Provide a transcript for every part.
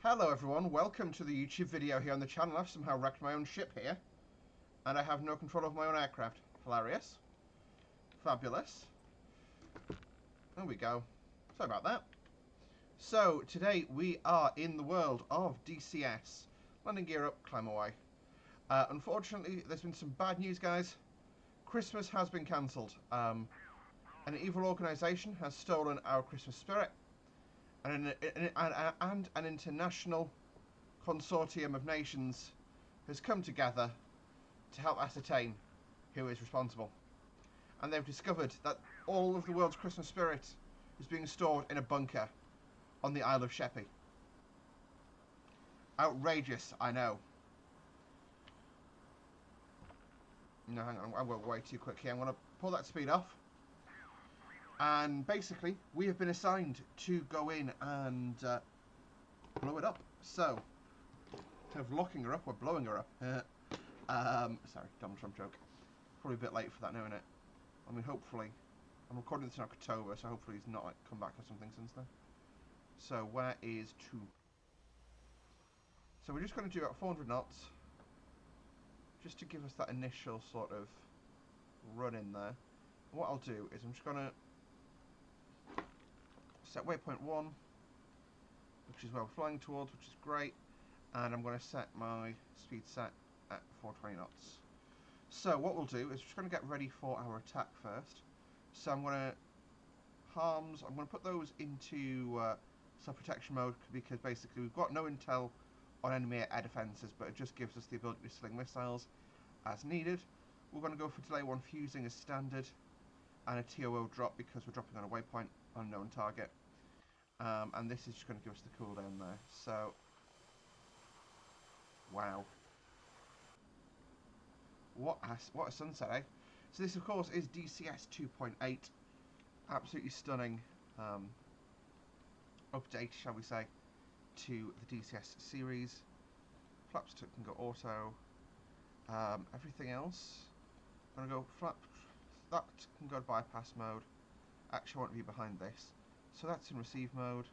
Hello everyone, welcome to the YouTube video here on the channel. I've somehow wrecked my own ship here, and I have no control of my own aircraft. Hilarious. Fabulous. There we go. Sorry about that. So, today we are in the world of DCS. Landing gear up, climb away. Unfortunately, there's been some bad news, guys. Christmas has been cancelled. An evil organisation has stolen our Christmas spirit, and an international consortium of nations has come together to help ascertain who is responsible. And they've discovered that all of the world's Christmas spirit is being stored in a bunker on the Isle of Sheppey. Outrageous, I know. No, hang on, I went way too quick here. I'm going to pull that speed off. And basically, we have been assigned to go in and blow it up. So, instead of locking her up, we're blowing her up. Sorry, Donald Trump joke. Probably a bit late for that now, isn't it? I mean, hopefully, I'm recording this in October, so hopefully he's not come back or something since then. So, where is 2? So we're just going to do about 400 knots, just to give us that initial sort of run in there. And what I'll do is I'm just going to set waypoint 1, which is where we're flying towards, which is great, and I'm going to set my speed set at 420 knots. So what we'll do is we're just going to get ready for our attack first. So I'm going to harms, I'm going to put those into self-protection mode, because basically we've got no intel on enemy air defences, but it just gives us the ability to sling missiles as needed. We're going to go for delay 1 fusing as standard, and a TOO drop because we're dropping on a waypoint on a known target. And this is just going to give us the cooldown there. So, wow. What a sunset, eh? So this, of course, is DCS 2.8. Absolutely stunning update, shall we say, to the DCS series. Flaps can go auto. Everything else, I'm going to go flap. That can go to bypass mode. Actually, I want to be behind this. So that's in receive mode.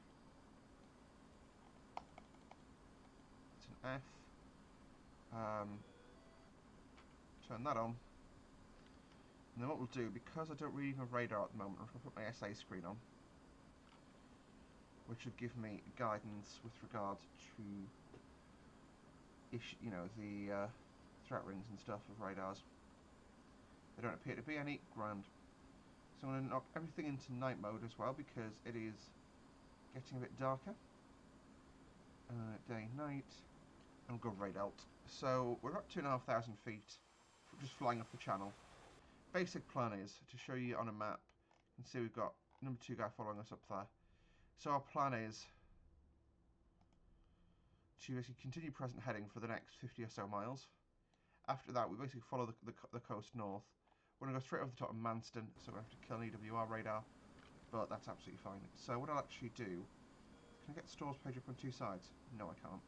It's an F. Turn that on. And then what we'll do, because I don't really have radar at the moment, I'm going to put my SA screen on, which should give me guidance with regard to, the threat rings and stuff of radars. There don't appear to be any. Grand. So I'm going to knock everything into night mode as well, because it is getting a bit darker. Day, night, and go raid alt. So we're at 2,500 feet, just flying up the channel. Basic plan is to show you on a map. You can see we've got number 2 guy following us up there. So our plan is to basically continue present heading for the next 50 or so miles. After that, we basically follow the coast north. We're going to go straight over the top of Manston, so we're going to have to kill an EWR radar, but that's absolutely fine. So what I'll actually do, can I get stores page up on 2 sides? No, I can't.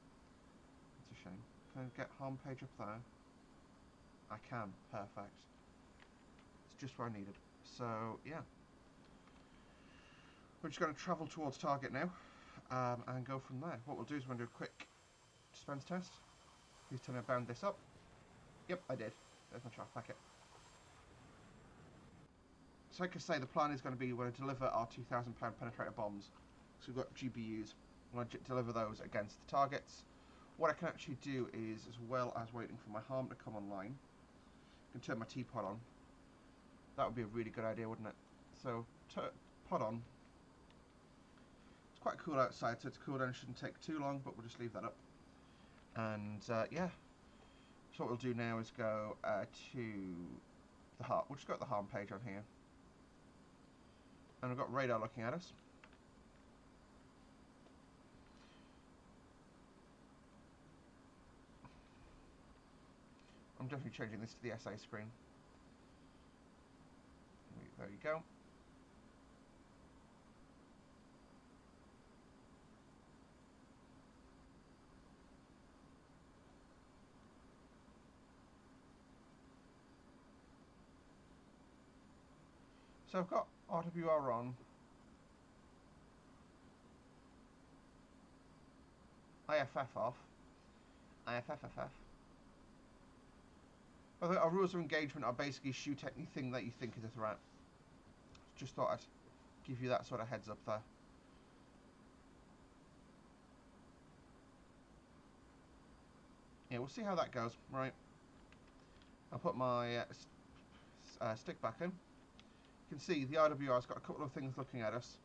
That's a shame. Can I get home page up there? I can. Perfect. It's just what I needed. So, yeah. We're just going to travel towards target now, and go from there. What we'll do is we're going to do a quick dispense test. Please tell me I bound this up. Yep, I did. There's my chaff packet. So like I say, the plan is going to be we're going to deliver our 2,000 pound penetrator bombs. So we've got GBUs. I'm going to deliver those against the targets. What I can actually do is, as well as waiting for my harm to come online, I can turn my teapot on. That would be a really good idea, wouldn't it? So, pod on. It's quite cool outside, so its cooldown shouldn't take too long, but we'll just leave that up. And, yeah. So what we'll do now is go to the harm. We'll just go to the harm page on here. And we've got radar looking at us. I'm definitely changing this to the SA screen. There you go. So I've got RWR on. IFF off. IFFFF. Our rules of engagement are basically shoot anything that you think is a threat. Just thought I'd give you that sort of heads up there. Yeah, we'll see how that goes. Right. I'll put my stick back in. You can see the RWR's got a couple of things looking at us.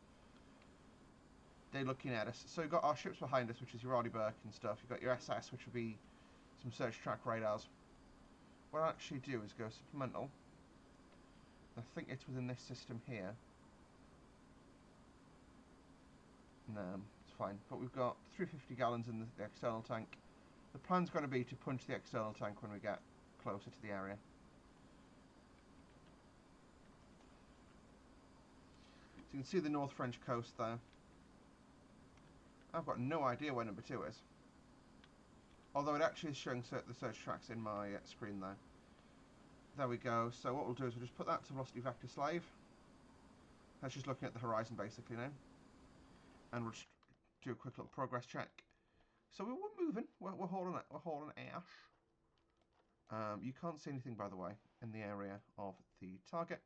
They're looking at us. So you've got our ships behind us, which is your Ardy Burke and stuff. You've got your SS, which will be some search track radars. What I'll actually do is go supplemental. I think it's within this system here. No, it's fine. But we've got 350 gallons in the external tank. The plan's going to be to punch the external tank when we get closer to the area. So you can see the North French coast there. I've got no idea where number 2 is. Although it actually is showing the search tracks in my screen there. There we go. So what we'll do is we'll just put that to velocity vector slave. That's just looking at the horizon basically now. And we'll just do a quick little progress check. So we're moving. We're hauling ash. You can't see anything, by the way, in the area of the target.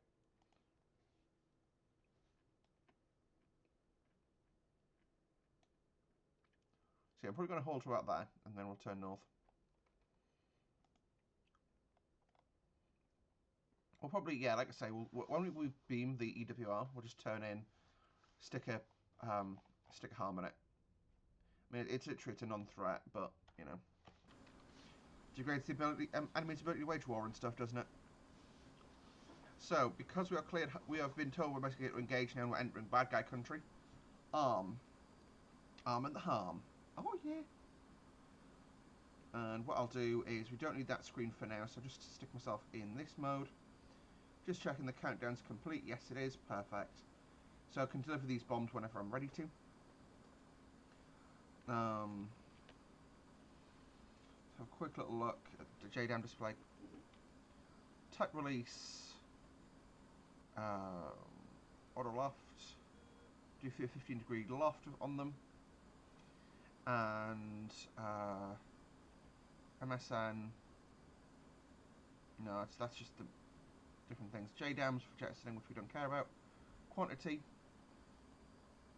So yeah, I'm probably going to haul to about there, and then we'll turn north. We'll probably, yeah, like I say, when we beam the EWR, we'll just turn in, stick a harm in it. I mean, it's literally a non-threat, but you know, degrades the ability, enemy's ability to wage war and stuff, doesn't it? So, because we are cleared, we have been told we're basically to engage now and we're entering bad guy country. Arm and the harm. Oh yeah. And what I'll do is, we don't need that screen for now, so just stick myself in this mode. Just checking the countdown's complete. Yes, it is. Perfect. So I can deliver these bombs whenever I'm ready to. Have a quick little look at the JDAM display. Type release. Auto loft. Do 15-degree loft on them. And MSN. No, that's just the different things. JDAMs for jettisoning, which we don't care about. Quantity.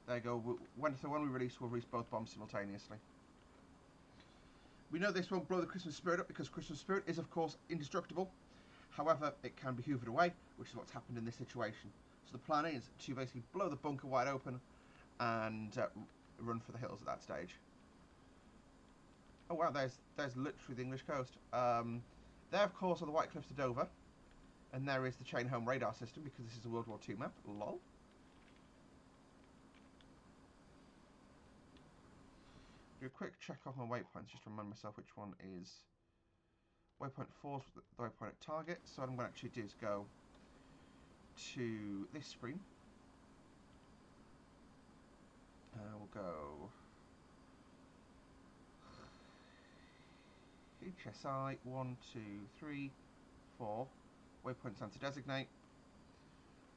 There you go. When we release, we'll release both bombs simultaneously. We know this won't blow the Christmas spirit up because Christmas spirit is, of course, indestructible. However, it can be hoovered away, which is what's happened in this situation. So the plan is to basically blow the bunker wide open and run for the hills at that stage. Oh wow, there's literally the English coast. There, of course, are the White Cliffs of Dover. And there is the Chain Home radar system, because this is a World War II map. Lol. Do a quick check off my waypoints, just to remind myself which one is... Waypoint 4 is the waypoint at target. So what I'm going to actually do is go to this screen. We'll go... HSI 1, 2, 3, 4. Waypoint time to designate.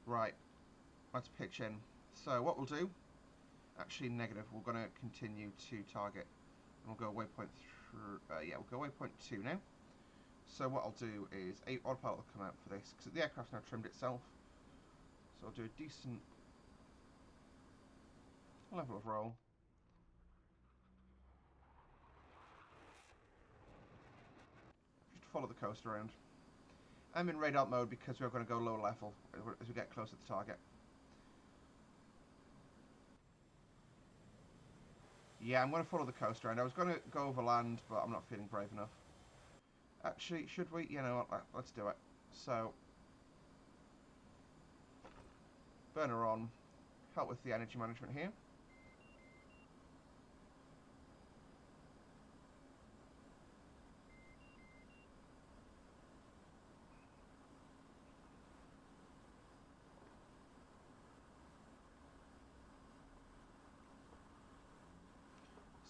Right, let's pitch in. So what we'll do, actually negative, we're going to continue to target. And we'll go waypoint we'll go waypoint 2 now. So what I'll do is, autopilot will come out for this, because the aircraft's now trimmed itself. So I'll do a decent level of roll. Just follow the coast around. I'm in radar mode because we're going to go low level as we get closer to the target. Yeah, I'm going to follow the coast around. I was going to go over land, but I'm not feeling brave enough. Actually, should we? You know what? Let's do it. So, burner on. Help with the energy management here.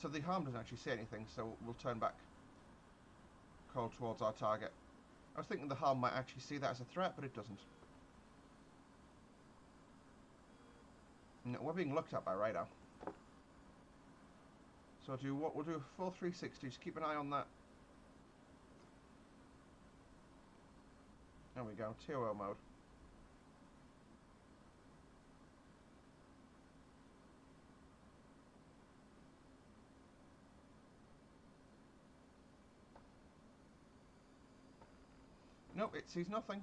So the harm doesn't actually see anything, so we'll turn back cold towards our target. I was thinking the harm might actually see that as a threat, but it doesn't. No, we're being looked at by radar. So So we'll do a full 360. Just keep an eye on that. There we go. TOO mode. Nope, it sees nothing.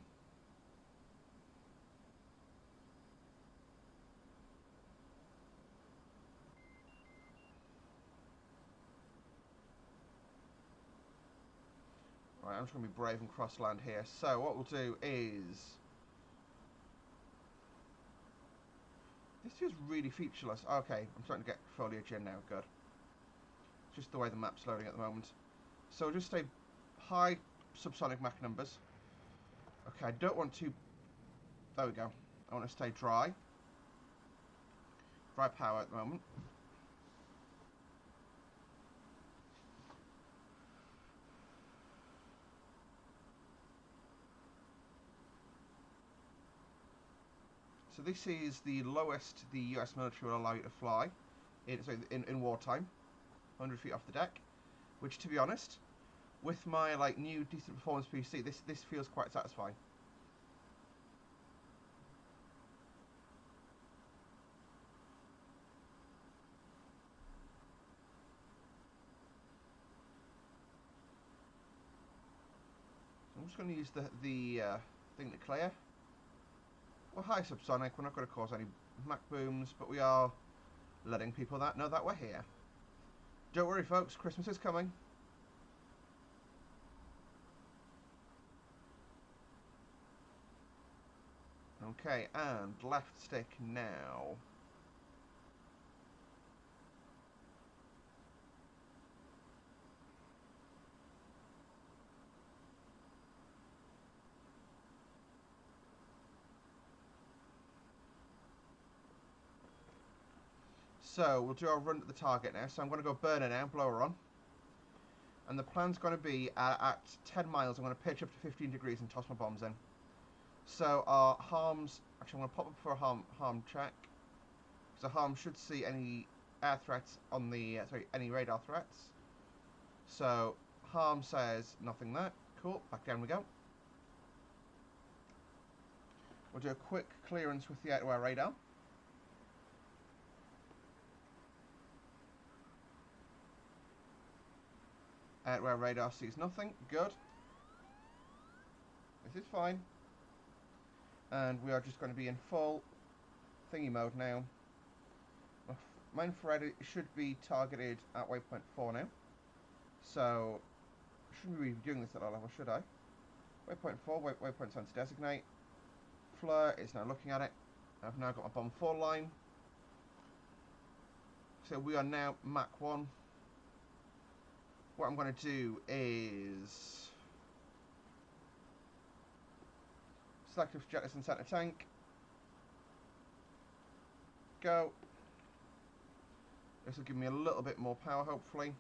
Right, I'm just going to be brave and cross land here. So what we'll do is... This feels really featureless. Okay, I'm starting to get foliage in now. Good. Just the way the map's loading at the moment. So just stay high subsonic Mach numbers. Okay, I don't want to... There we go. I want to stay dry. Dry power at the moment. So this is the lowest the US military will allow you to fly in wartime. 100 feet off the deck. Which, to be honest, with my new decent performance PC, this feels quite satisfying. So I'm just going to use the thing to clear. We're high subsonic, we're not going to cause any Mach booms, but we are letting people know that we're here. Don't worry folks, Christmas is coming. Okay, and left stick now. So we'll do our run at the target now. So I'm going to go burner now, blower on. And the plan's going to be at 10 miles, I'm going to pitch up to 15 degrees and toss my bombs in. So our harms, actually I'm going to pop up for a harm check. So harm should see any air threats on the, any radar threats. So harm says nothing there. Cool, back down we go. We'll do a quick clearance with the air-to-air radar. Air-to-air radar sees nothing. Good. This is fine. And we are just going to be in full thingy mode now. My infrared should be targeted at waypoint 4 now. So, shouldn't we be doing this at our level, should I? Waypoint 4, waypoint time to designate. Fleur is now looking at it. I've now got my bomb 4 line. So we are now Mach 1. What I'm going to do is selective jettison center tank. Go. This will give me a little bit more power, hopefully.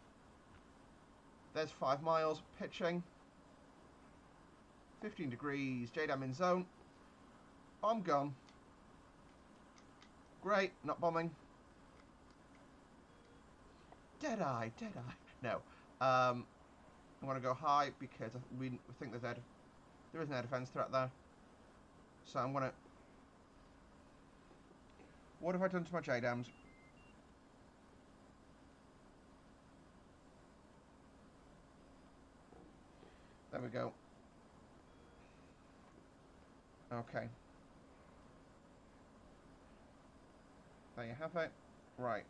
There's 5 miles, pitching. 15 degrees, JDAM in zone. Bomb gone. Great, not bombing. Deadeye. No. I'm going to go high because we think there is an air defense threat there. So I'm going to... What have I done to my JDAMs? There we go. Okay. There you have it. Right.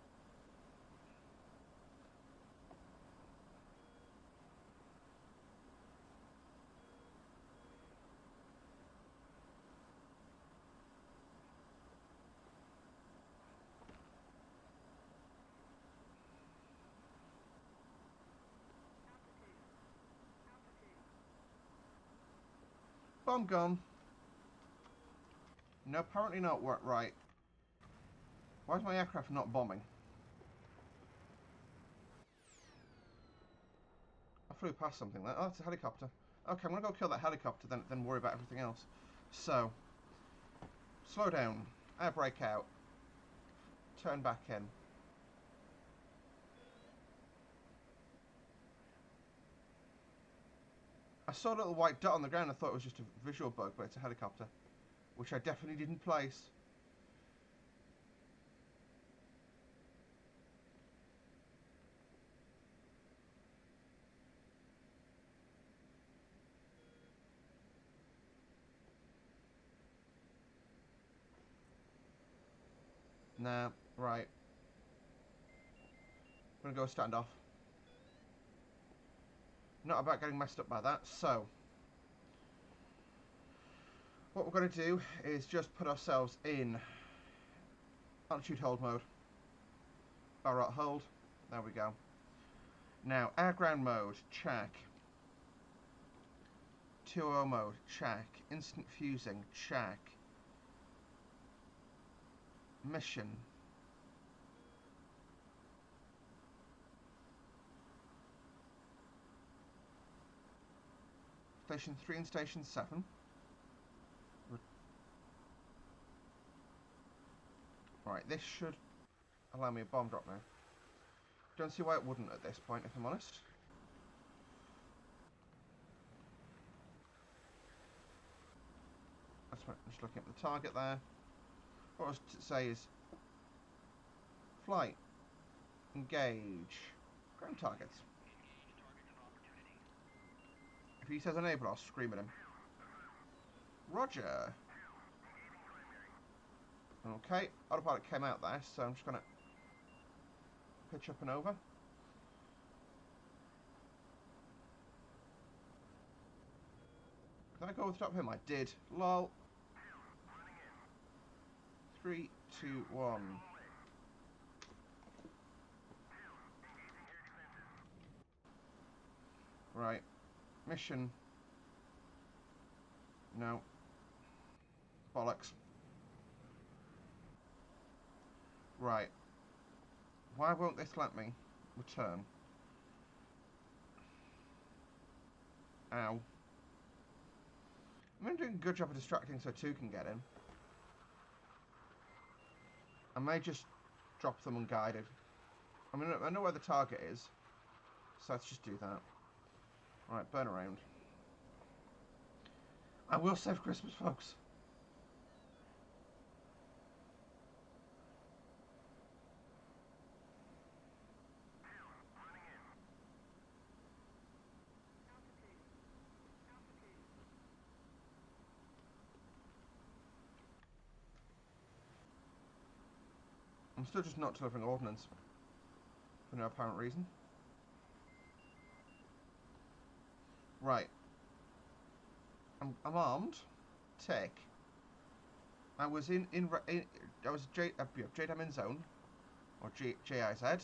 Bomb gone. No, apparently not. Right. Why is my aircraft not bombing? I flew past something there. Oh, it's a helicopter. Okay, I'm going to go kill that helicopter, then worry about everything else. So, slow down. Air brake out. Turn back in. saw a little white dot on the ground. I thought it was just a visual bug, but it's a helicopter, which I definitely didn't place. Nah, right. I'm gonna go stand off. Not about getting messed up by that, so what we're going to do is just put ourselves in altitude hold mode. Barrel hold. There we go. Now, air ground mode, check. 2.0 mode, check. Instant fusing, check. Mission. Station 3 and Station 7. Right, this should allow me a bomb drop now. Don't see why it wouldn't at this point, if I'm honest. That's what I'm just looking at the target there. What I was to say is flight, engage, ground targets. If he says unable, I'll scream at him. Roger. Okay, autopilot came out there, so I'm just going to pitch up and over. Did I go over the top of him? I did. Lol. 3, 2, 1. Right. Mission. No. Bollocks. Right. Why won't this let me return? Ow. I'm doing a good job of distracting so 2 can get in. I may just drop them unguided. I mean, I know where the target is, so let's just do that. Right, burn around. I will save Christmas, folks. I'm still just not delivering ordnance for no apparent reason. Right. I'm armed. Tick. I was I was JDAM in zone, or JIZ.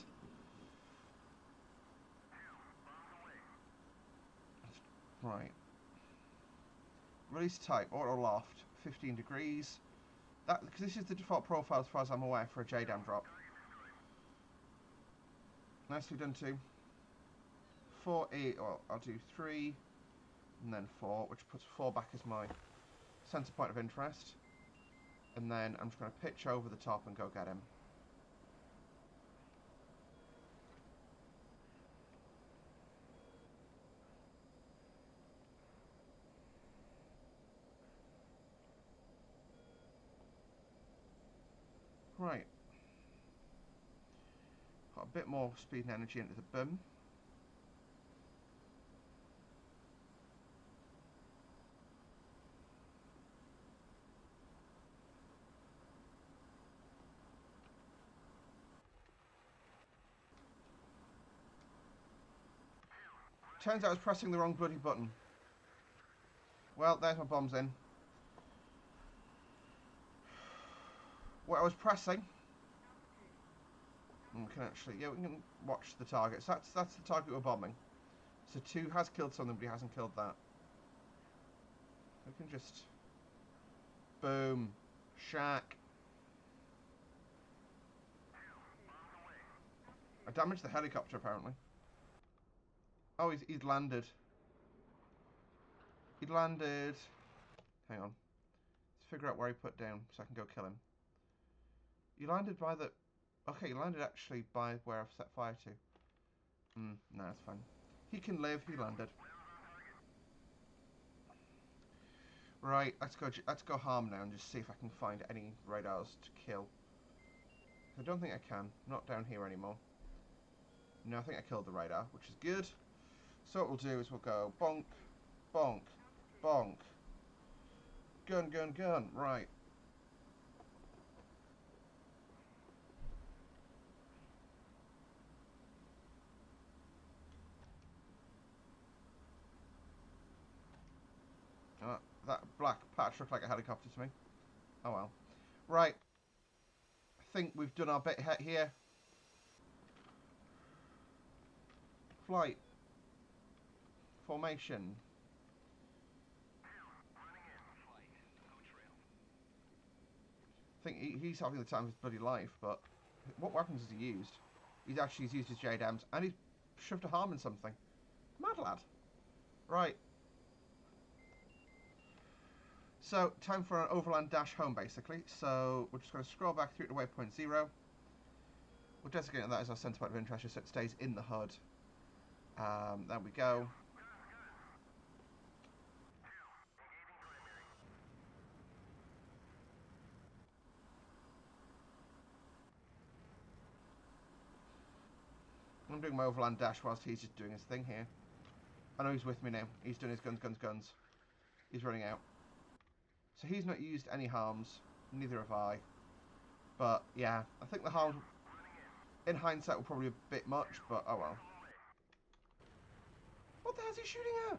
Right. Release type auto loft 15 degrees. That because this is the default profile as far as I'm aware for a JDAM drop. Nicely done too. 4 8. Well, I'll do 3 and then 4, which puts 4 back as my center point of interest. And then I'm just going to pitch over the top and go get him. Right. Got a bit more speed and energy into the boom. Turns out I was pressing the wrong bloody button. Well, there's my bombs in. What I was pressing... We can actually... Yeah, we can watch the targets. That's the target we're bombing. So 2 has killed something, but he hasn't killed that. We can just... Boom. Shack. I damaged the helicopter, apparently. Oh, he's landed. He landed... Hang on. Let's figure out where he put down, so I can go kill him. You landed by the... Okay, you landed actually by where I've set fire to. No, that's fine. He can live, he landed. Right, let's go harm now and just see if I can find any radars to kill. I don't think I can. Not down here anymore. No, I think I killed the radar, which is good. So what we'll do is we'll go bonk, bonk, bonk. Gun, gun, gun. Right. That black patch looked like a helicopter to me. Oh well. Right. I think we've done our bit here. Flight. Formation. I think he's having the time of his bloody life, but what weapons has he used? He's used his JDAMs, and he's shoved a harm in something. Mad lad. Right. So, time for an overland dash home, basically. So, we're just going to scroll back through to waypoint 0. We'll designate that as our centre point of interest, so it stays in the HUD. There we go. I'm doing my overland dash whilst he's just doing his thing here. I know he's with me now. He's doing his guns, guns, guns. He's running out. So he's not used any harms. Neither have I. But, yeah. I think the harms, in hindsight, were probably a bit much, but oh well. What the hell is he shooting at?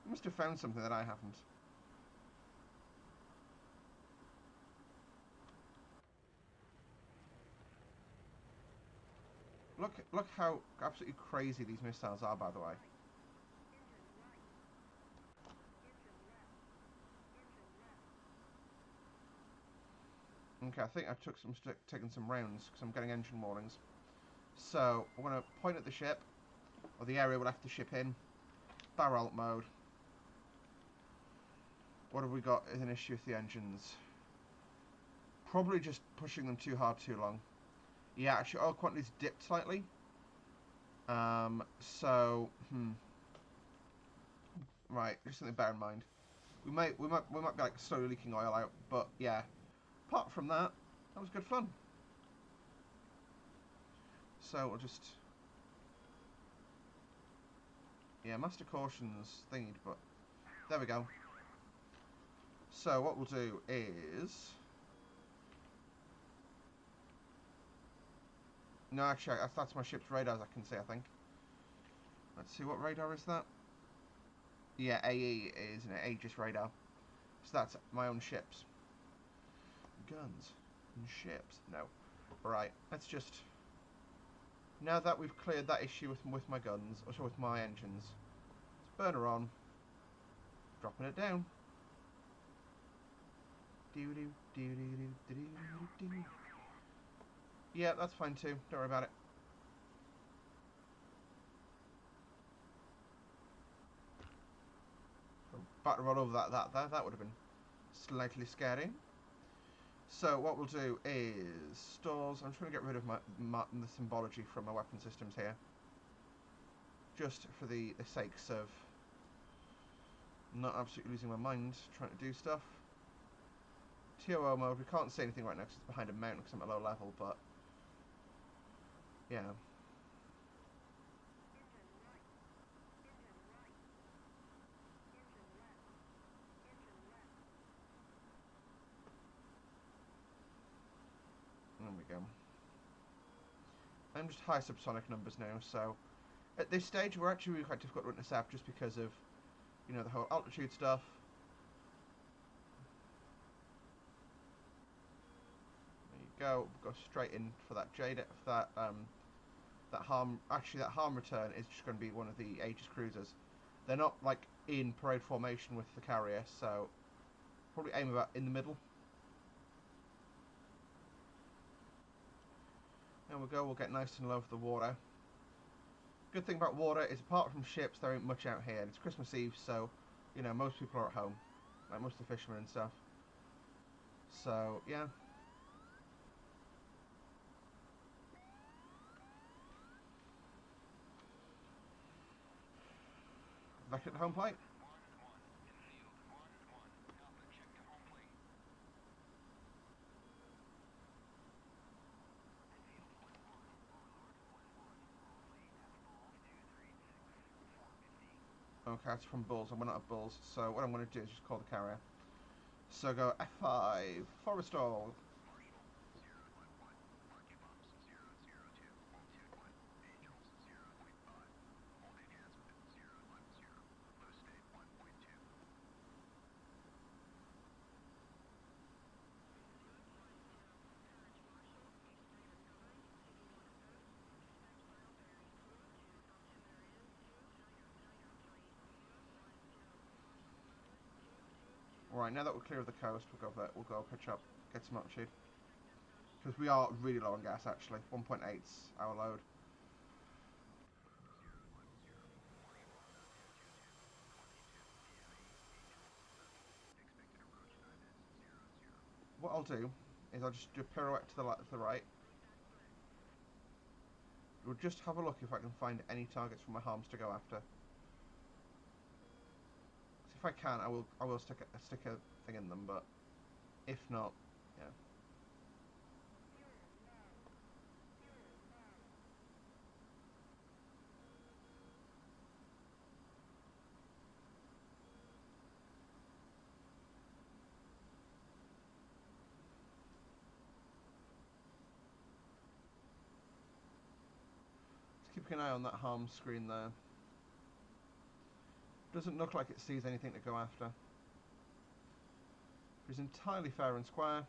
He must have found something that I haven't. Look how absolutely crazy these missiles are, by the way. Okay, I think I've taken some rounds because I'm getting engine warnings. So I'm going to point at the ship, or the area we'll have to ship in. Barrel mode. What have we got as an issue with the engines? Probably just pushing them too hard too long. Yeah, actually oil quantity's dipped slightly. Right, just something to bear in mind. We might be like slowly leaking oil out, but yeah. Apart from that, that was good fun. So we'll just, yeah, master cautions thingied, but there we go. So what we'll do is, no, actually that's my ship's radars I can see. I think. Let's see, what radar is that? Yeah, AE is an Aegis radar. So that's my own ships. Guns and ships. No. Right, let's just, now that we've cleared that issue with my guns, or with my engines, let's burner on, dropping it down. Yeah, that's fine too, don't worry about it. About to roll over that would have been slightly scary. So what we'll do is stores. I'm just going to get rid of the symbology from my weapon systems here, just for the sakes of not absolutely losing my mind trying to do stuff. TOO mode. We can't see anything right now because it's behind a mountain because I'm at low level, but yeah. There we go. I'm just high subsonic numbers now, so at this stage we're actually really quite difficult to intercept just because of, you know, the whole altitude stuff. There you go. Go straight in for that that harm. Actually, that harm return is just going to be one of the Aegis cruisers. They're not like in parade formation with the carrier, so probably aim about in the middle. There we go, we'll get nice and low for the water. Good thing about water is, apart from ships, there ain't much out here. It's Christmas Eve, so, you know, most people are at home. Like most of the fishermen and stuff. So, yeah. back at the home plate. Okay, that's from Bulls, and we're not at Bulls, so what I'm going to do is just call the carrier. So go F5, Forestall. Right, now that we're clear of the coast, we'll go pitch up, get some altitude. Because we are really low on gas actually, 1.8's our load. What I'll do is I'll just do a pirouette to the right. We'll just have a look if I can find any targets for my harms to go after. So if I can, I will stick a thing in them, but if not, yeah. Just keeping an eye on that harm screen there. Doesn't look like it sees anything to go after. It's entirely fair and square. I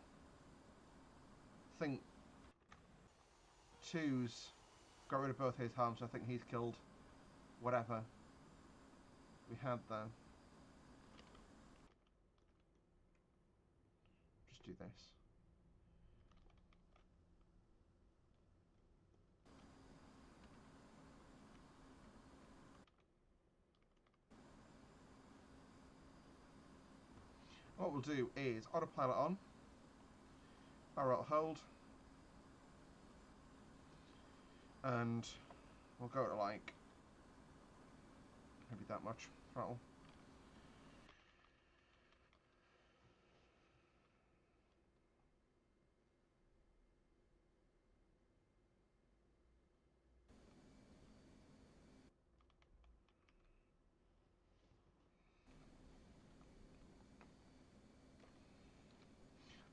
think 2's got rid of both his harms, so I think he's killed whatever we had there. Just do this. What we'll do is autopilot on, barrel hold, and we'll go to like maybe that much throttle.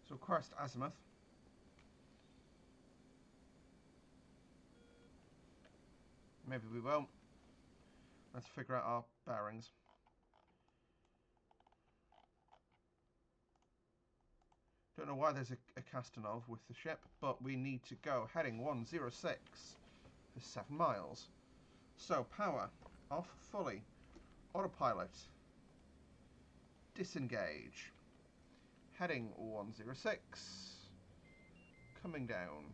So crest azimuth. Maybe we won't. Let's figure out our bearings. Don't know why there's a Castanov with the ship, but we need to go heading 106 for 7 miles. So power off fully. Autopilot. Disengage. Heading 106. Coming down.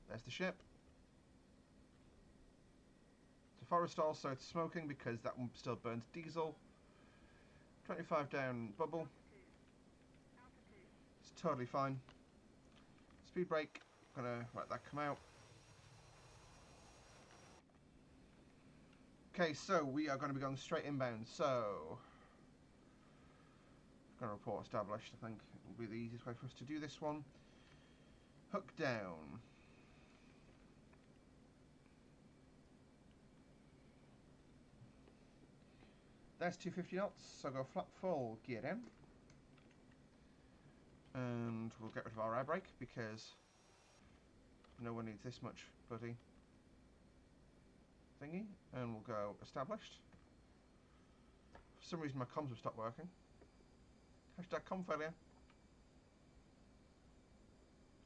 There's the ship. It's a Forestall, so it's smoking because that one still burns diesel. 25 down bubble. It's totally fine. Speed brake. Gonna let that come out. Okay, so we are going to be going straight inbound. So, going to report established. I think it will be the easiest way for us to do this one. Hook down. There's 250 knots, so go flat full, gear down. And we'll get rid of our air brake because no one needs this much bloody thingy. And we'll go established. For some reason my comms have stopped working. Hashtag comm failure.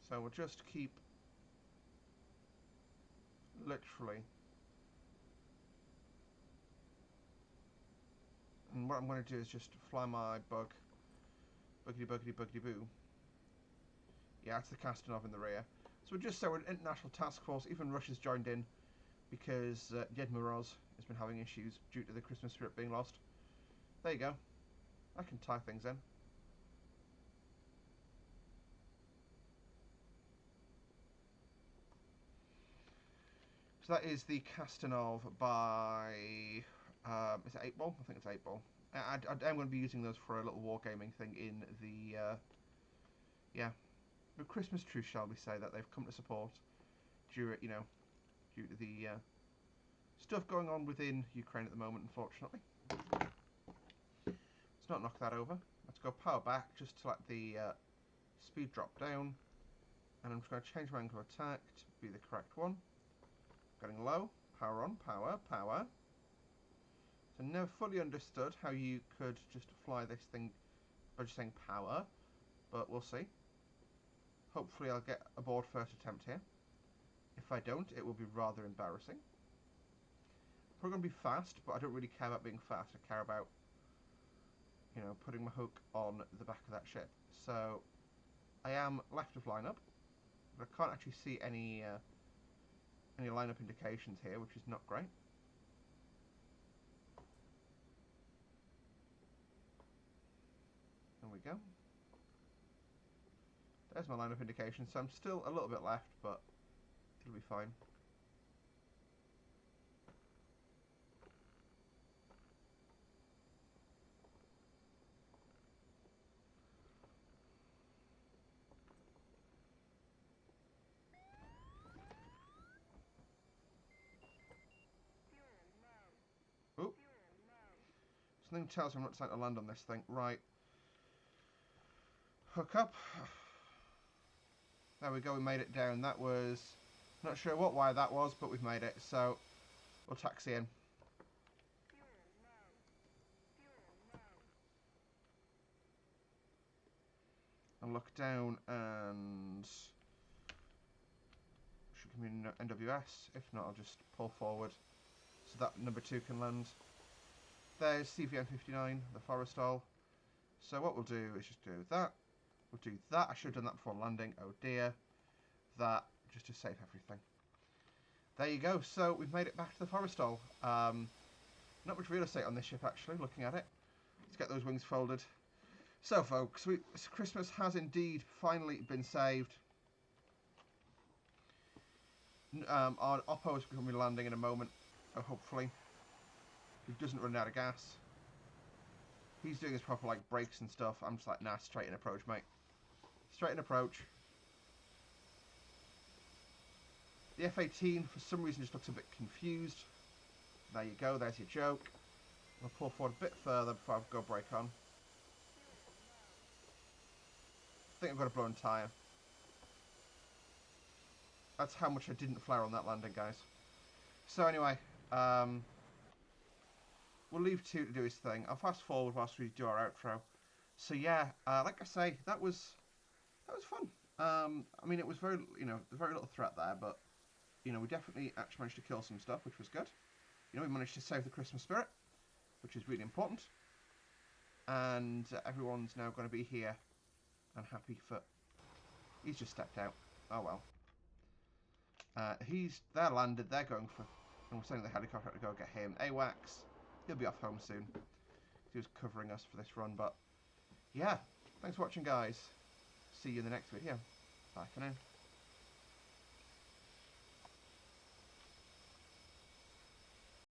So we'll just keep literally. And what I'm going to do is just fly my bug. Buggity buggity buggity boo. Yeah, it's the Castanov in the rear. So we'll just say we're an international task force. Even Russia's joined in because Yed Moroz has been having issues due to the Christmas spirit being lost. There you go. I can tie things in. So that is the Castanov by Is it 8 ball? I think it's 8 ball. I'm going to be using those for a little wargaming thing in the, yeah, the Christmas truce, shall we say, that they've come to support due to the stuff going on within Ukraine at the moment, unfortunately. Let's not knock that over. Let's go power back just to let the speed drop down. And I'm just going to change my angle of attack to be the correct one. Getting low. Power on. Power. Power. So never fully understood how you could just fly this thing by just saying power. But we'll see. Hopefully I'll get a board first attempt here. If I don't, it will be rather embarrassing. We're going to be fast, but I don't really care about being fast. I care about, putting my hook on the back of that ship. So I am left of lineup, but I can't actually see any lineup indications here, which is not great. There we go. There's my lineup indication, so I'm still a little bit left, but it'll be fine. Oop. Something tells me I'm not deciding to land on this thing. Right. Hook up. There we go, we made it down. That was... not sure why that was, but we've made it. So, we'll taxi in. And look down and... should give me an NWS. If not, I'll just pull forward so that number 2 can land. There's CVN-59, the Forrestal. So what we'll do is just do that. We'll do that. I should have done that before landing. Oh dear. That, just to save everything. There you go. So we've made it back to the Forrestal. Not much real estate on this ship, actually, looking at it. Let's get those wings folded. So, folks, Christmas has indeed finally been saved. Our Oppo is going to be landing in a moment, hopefully. He doesn't run out of gas. He's doing his proper, brakes and stuff. I'm just like, nah, straight in approach, mate. Straight in approach. The F-18, for some reason, just looks a bit confused. There you go, there's your joke. I'll pull forward a bit further before I go brake on. I think I've got a blown tyre. That's how much I didn't flare on that landing, guys. So anyway, we'll leave 2 to do his thing. I'll fast forward whilst we do our outro. So yeah, like I say, that was fun. I mean, it was very little threat there, but we definitely actually managed to kill some stuff, which was good. We managed to save the Christmas spirit, which is really important. And everyone's now going to be here and happy for... he's just stepped out. Oh well. They're landed, they're going for... and we're sending the helicopter to go get him. AWACS, he'll be off home soon. He was covering us for this run, but... yeah, thanks for watching, guys. See you in the next video. Bye for now.